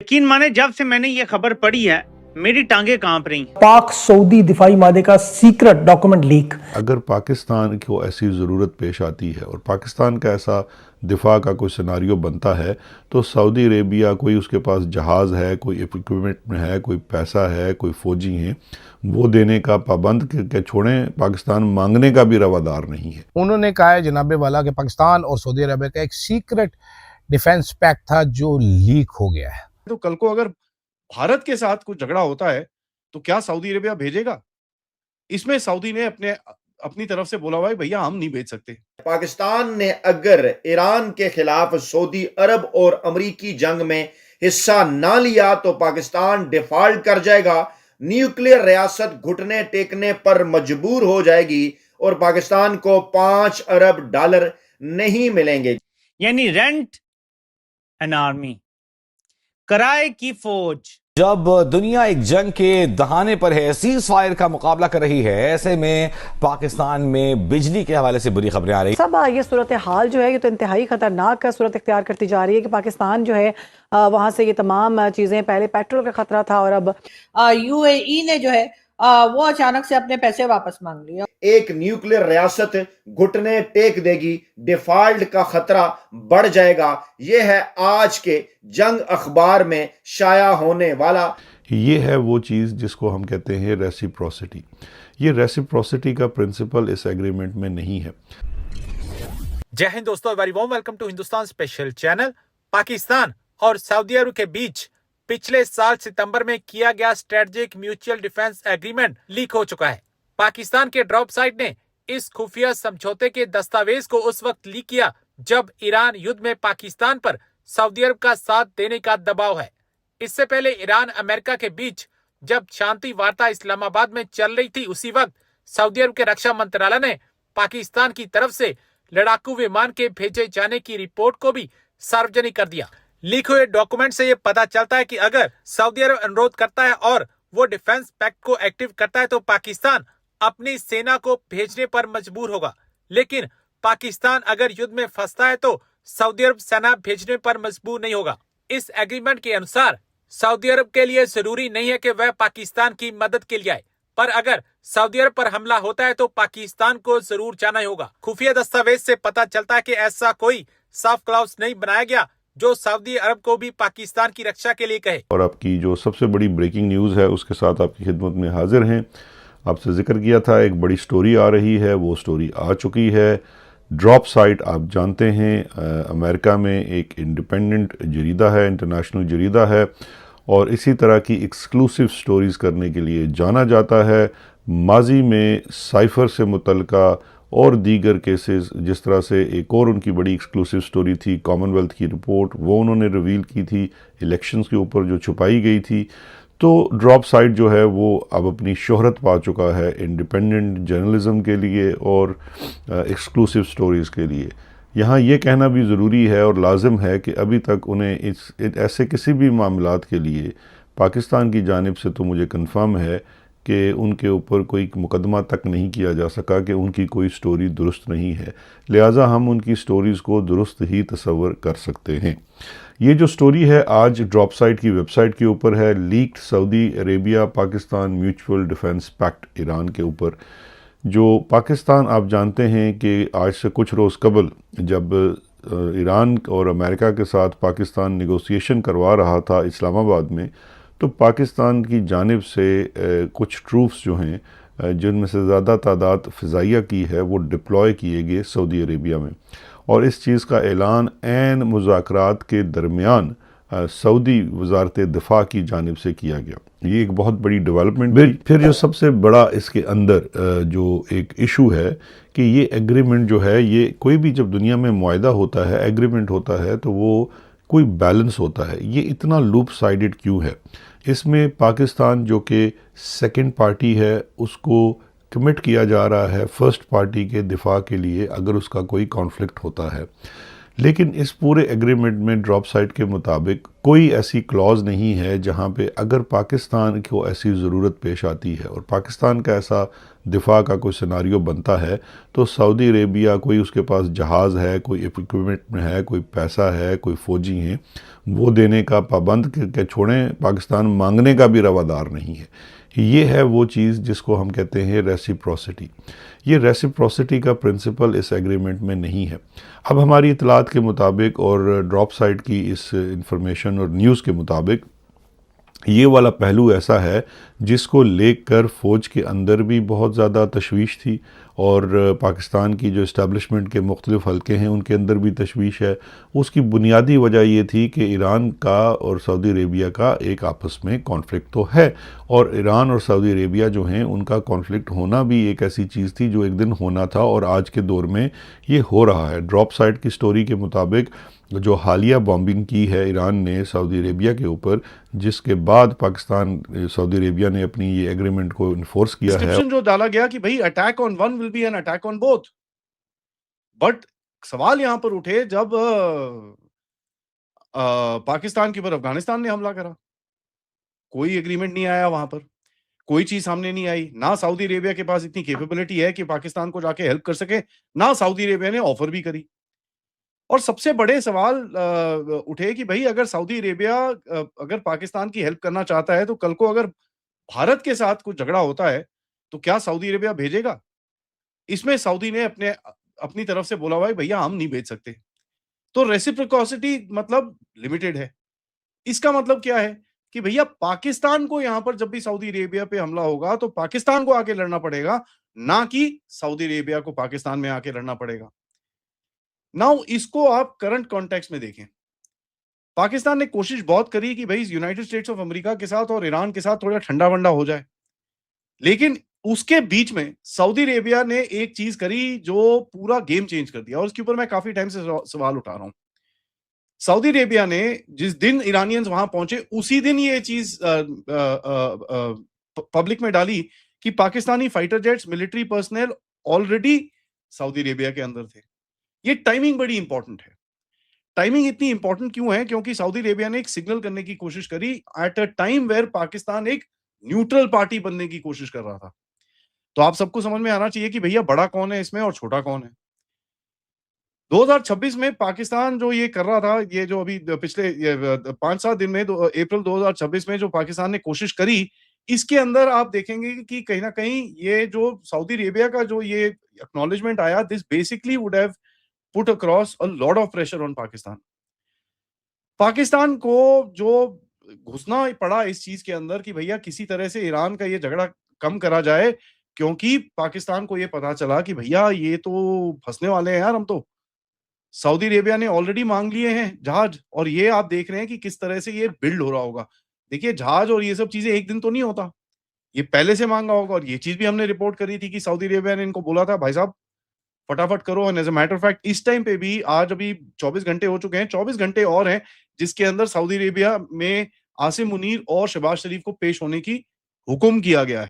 यकीन माने जब से मैंने ये खबर पढ़ी है मेरी टांगे कांप रही। पाक सऊदी दिफाई मादे का सीक्रेट डॉक्यूमेंट लीक। अगर पाकिस्तान को ऐसी ज़रूरत पेश आती है और पाकिस्तान का ऐसा दिफा का कोई सिनारियो बनता है तो सऊदी अरेबिया, कोई उसके पास जहाज़ है, कोई इक्विपमेंट में है, कोई पैसा है, कोई फ़ौजी हैं, वो देने का पाबंद के छोड़ें, पाकिस्तान मांगने का भी रवादार नहीं है। उन्होंने कहा है जनाबे वाला कि पाकिस्तान और सऊदी अरबिया का एक सीक्रेट डिफेंस पैक्ट था जो लीक हो गया है। तो कल को अगर भारत के साथ कुछ झगड़ा होता है तो क्या सऊदी अरेबिया भेजेगा? इसमें सऊदी ने अपनी तरफ से बोला हुआ है भैया हम नहीं भेज सकते। पाकिस्तान ने अगर ईरान के खिलाफ सऊदी अरब और अमेरिकी जंग में हिस्सा ना लिया तो पाकिस्तान डिफॉल्ट कर जाएगा, न्यूक्लियर रियासत घुटने टेकने पर मजबूर हो जाएगी और पाकिस्तान को $5 अरब नहीं मिलेंगे। यानी रेंट एन आर्मी, किराए की फौज। जब दुनिया एक जंग के दहाने पर है, सीज फायर का मुकाबला कर रही है, ऐसे में पाकिस्तान में बिजली के हवाले से बुरी खबरें आ रही। सब ये सूरत हाल जो है ये तो इंतहाई खतरनाक सूरत इख्तियार करती जा रही है कि पाकिस्तान जो है वहां से ये तमाम चीजें, पहले पेट्रोल का खतरा था और अब यूएई ने जो है वो अचानक से अपने पैसे वापस मांग लिए। एक न्यूक्लियर रियासत घुटने टेक देगी, डिफॉल्ट का खतरा बढ़ जाएगा। यह है आज के जंग अखबार में शाया होने वाला। ये है वो चीज़ जिसको हम कहते हैं रेसिप्रोसिटी। ये रेसिप्रोसिटी का प्रिंसिपल इस एग्रीमेंट में नहीं है। जय हिंद दोस्तों, very warm welcome to Hindustan special channel. Pakistan और सऊदी अरब के बीच पिछले साल सितंबर में किया गया strategic mutual defence agreement leak हो चुका है। पाकिस्तान के ड्रॉप साइट ने इस खुफिया समझौते के दस्तावेज को उस वक्त लीक किया जब ईरान युद्ध में पाकिस्तान पर सऊदी अरब का साथ देने का दबाव है। इससे पहले ईरान अमेरिका के बीच जब शांति वार्ता इस्लामाबाद में चल रही थी, उसी वक्त सऊदी अरब के रक्षा मंत्रालय ने पाकिस्तान की तरफ से लड़ाकू विमान के भेजे जाने की रिपोर्ट को भी सार्वजनिक कर दिया। लीक हुए डॉक्यूमेंट से ये पता चलता है कि अगर सऊदी अरब अनुरोध करता है और वो डिफेंस पैक्ट को एक्टिव करता है तो पाकिस्तान अपनी सेना को भेजने पर मजबूर होगा, लेकिन पाकिस्तान अगर युद्ध में फंसता है तो सऊदी अरब सेना भेजने पर मजबूर नहीं होगा। इस एग्रीमेंट के अनुसार सऊदी अरब के लिए जरूरी नहीं है कि वह पाकिस्तान की मदद के लिए आए, पर अगर सऊदी अरब पर हमला होता है तो पाकिस्तान को जरूर जाना ही होगा। खुफिया दस्तावेज से पता चलता है कि ऐसा कोई सॉफ्ट क्लॉज नहीं बनाया गया जो सऊदी अरब को भी पाकिस्तान की रक्षा के लिए कहे। और आपकी जो सबसे बड़ी ब्रेकिंग न्यूज़ है उसके साथ आपकी खिदमत में हाजिर हैं। आपसे जिक्र किया था एक बड़ी स्टोरी आ रही है, वो स्टोरी आ चुकी है। ड्रॉप साइट आप जानते हैं अमेरिका में एक इंडिपेंडेंट जरीदा है, इंटरनेशनल जरीदा है, और इसी तरह की एक्सक्लूसिव स्टोरीज़ करने के लिए जाना जाता है। माजी में साइफ़र से मुतल्लिका और दीगर केसेस, जिस तरह से एक और उनकी बड़ी एक्सक्लूसिव स्टोरी थी कॉमनवेल्थ की रिपोर्ट, वो उन्होंने रिवील की थी इलेक्शंस के ऊपर जो छुपाई गई थी। तो ड्रॉप साइट जो है वो अब अपनी शोहरत पा चुका है इंडिपेंडेंट जर्नलिज्म के लिए और एक्सक्लूसिव स्टोरीज़ के लिए। यहाँ ये कहना भी ज़रूरी है और लाजिम है कि अभी तक उन्हें ऐसे किसी भी मामलात के लिए पाकिस्तान की जानिब से तो मुझे कन्फर्म है कि उनके ऊपर कोई मुकदमा तक नहीं किया जा सका कि उनकी कोई स्टोरी दुरुस्त नहीं है, लिहाजा हम उनकी स्टोरीज़ को दुरुस्त ही तस्वर कर सकते हैं। ये जो स्टोरी है आज ड्रॉप साइट की वेबसाइट के ऊपर है, leaked Saudi Arabia Pakistan mutual defence pact Iran के ऊपर। जो पाकिस्तान आप जानते हैं कि आज से कुछ रोज़ कबल जब ईरान और अमेरिका के साथ पाकिस्तान नेगोशिएशन करवा रहा था इस्लामाबाद में, तो पाकिस्तान की जानिब से कुछ ट्रूप्स जो हैं जिनमें से ज़्यादा तादाद फ़िज़ाइया की है वो डिप्लॉय किए गए सऊदी अरेबिया में, और इस चीज़ का ऐलान ऐन मुज़ाकरात के दरमियान सऊदी वज़ारत दिफ़ा की जानिब से किया गया। ये एक बहुत बड़ी डेवलपमेंट। फिर जो सबसे बड़ा इसके अंदर जो एक इशू है कि ये एग्रीमेंट जो है, ये कोई भी जब दुनिया में मुआहदा होता है, एग्रीमेंट होता है, तो वो कोई बैलेंस होता है। ये इतना लूप साइडेड क्यों है? इसमें पाकिस्तान जो कि सेकंड पार्टी है उसको कमिट किया जा रहा है फर्स्ट पार्टी के दिफा के लिए अगर उसका कोई कॉन्फ्लिक्ट होता है, लेकिन इस पूरे एग्रीमेंट में ड्रॉप साइट के मुताबिक कोई ऐसी क्लॉज नहीं है जहां पे अगर पाकिस्तान को ऐसी ज़रूरत पेश आती है और पाकिस्तान का ऐसा दिफा का कोई सिनारियो बनता है तो सऊदी अरेबिया, कोई उसके पास जहाज़ है, कोई इक्विपमेंट है, कोई पैसा है, कोई फ़ौजी हैं, वो देने का पाबंद के छोड़ें, पाकिस्तान मांगने का भी रवादार नहीं है। ये है वो चीज़ जिसको हम कहते हैं रेसिप्रोसिटी। ये रेसिप्रोसिटी का प्रिंसिपल इस एग्रीमेंट में नहीं है। अब हमारी इतलात के मुताबिक और ड्रॉप साइट की इस इंफॉर्मेशन और न्यूज़ के मुताबिक ये वाला पहलू ऐसा है जिसको लेकर फ़ौज के अंदर भी बहुत ज़्यादा तशवीश थी और पाकिस्तान की जो इस्टेब्लिशमेंट के मुख्तलिफ हलके हैं उनके अंदर भी तशवीश है। उसकी बुनियादी वजह ये थी कि ईरान का और सऊदी अरेबिया का एक आपस में कॉन्फ्लिक्ट तो है, और ईरान और सऊदी अरेबिया जो हैं उनका कॉन्फ्लिक्ट होना भी एक ऐसी चीज़ थी जो एक दिन होना था, और आज के दौर में ये हो रहा है। ड्रॉप साइट की स्टोरी के मुताबिक जो हालिया बॉम्बिंग की है ईरान ने सऊदी अरेबिया के ऊपर, जिसके बाद पाकिस्तान सऊदी अरेबिया ने अपनी ये एग्रीमेंट को इन्फोर्स किया है। डिस्क्रिप्शन जो डाला गया कि भाई attack on one will be an attack on both, but सवाल यहां पर उठे जब पाकिस्तान के ऊपर अफगानिस्तान ने हमला करा, कोई एग्रीमेंट नहीं आया वहां पर, कोई चीज सामने नहीं आई। ना सऊदी अरेबिया के पास इतनी कैपेबिलिटी है कि पाकिस्तान को जाके हेल्प कर सके, ना सऊदी अरेबिया ने ऑफर भी करी। और सबसे बड़े सवाल उठे कि भाई अगर सऊदी अरेबिया अगर पाकिस्तान की हेल्प करना चाहता है तो कल को अगर भारत के साथ कुछ झगड़ा होता है तो क्या सऊदी अरेबिया भेजेगा? इसमें सऊदी ने अपनी तरफ से बोला भाई भैया हम नहीं भेज सकते। तो रेसिप्रोसिटी मतलब लिमिटेड है। इसका मतलब क्या है कि भैया पाकिस्तान को यहां पर जब भी सऊदी अरेबिया पे हमला होगा तो पाकिस्तान को आके लड़ना पड़ेगा, ना कि सऊदी अरेबिया को पाकिस्तान में आके लड़ना पड़ेगा। नाउ इसको आप करंट कॉन्टेक्स्ट में देखें। पाकिस्तान ने कोशिश बहुत करी कि भाई यूनाइटेड स्टेट्स ऑफ अमेरिका के साथ और ईरान के साथ थोड़ा ठंडा वंडा हो जाए, लेकिन उसके बीच में सऊदी अरेबिया ने एक चीज करी जो पूरा गेम चेंज कर दिया, और उसके ऊपर मैं काफी टाइम से सवाल उठा रहा हूं। सऊदी अरेबिया ने जिस दिन ईरानियंस वहां पहुंचे उसी दिन ये चीज पब्लिक में डाली कि Pakistani fighter jets, military personnel already Saudi Arabia के अंदर थे। ये टाइमिंग बड़ी इंपॉर्टेंट है। टाइमिंग इतनी इंपॉर्टेंट क्यों है? क्योंकि सऊदी अरेबिया ने एक सिग्नल करने की कोशिश करी at a time where Pakistan एक न्यूट्रल पार्टी बनने की कोशिश कर रहा था। तो आप सबको समझ में आना चाहिए कि भैया बड़ा कौन है इसमें और छोटा कौन है। 2026 में पाकिस्तान जो ये कर रहा था, ये जो अभी पिछले 5-7 दिन में अप्रैल 2026 में जो पाकिस्तान ने कोशिश करी, इसके अंदर आप देखेंगे कि कहीं ना कहीं ये जो सऊदी अरेबिया का जो ये एक्नॉलेजमेंट आया, this basically would have put across a lot of pressure on Pakistan. Pakistan को जो घुसना पड़ा इस चीज के अंदर कि भैया किसी तरह से ईरान का ये झगड़ा कम करा जाए, क्योंकि पाकिस्तान को ये पता चला कि भैया ये तो फंसने वाले हैं यार हम तो। सऊदी अरेबिया ने ऑलरेडी मांग लिए हैं जहाज, और ये आप देख रहे हैं कि किस तरह से ये बिल्ड हो रहा होगा। देखिए जहाज और ये सब चीजें एक दिन तो नहीं होता, ये पहले से मांगा होगा। और ये चीज भी हमने रिपोर्ट करी थी कि सऊदी अरेबिया ने इनको बोला था भाई साहब फटाफट करो। And as a matter of fact इस टाइम पे भी आज अभी 24 घंटे हो चुके हैं, 24 घंटे और हैं जिसके अंदर सऊदी अरेबिया में आसिम मुनीर और शहबाज शरीफ को पेश होने की हुक्म किया गया है।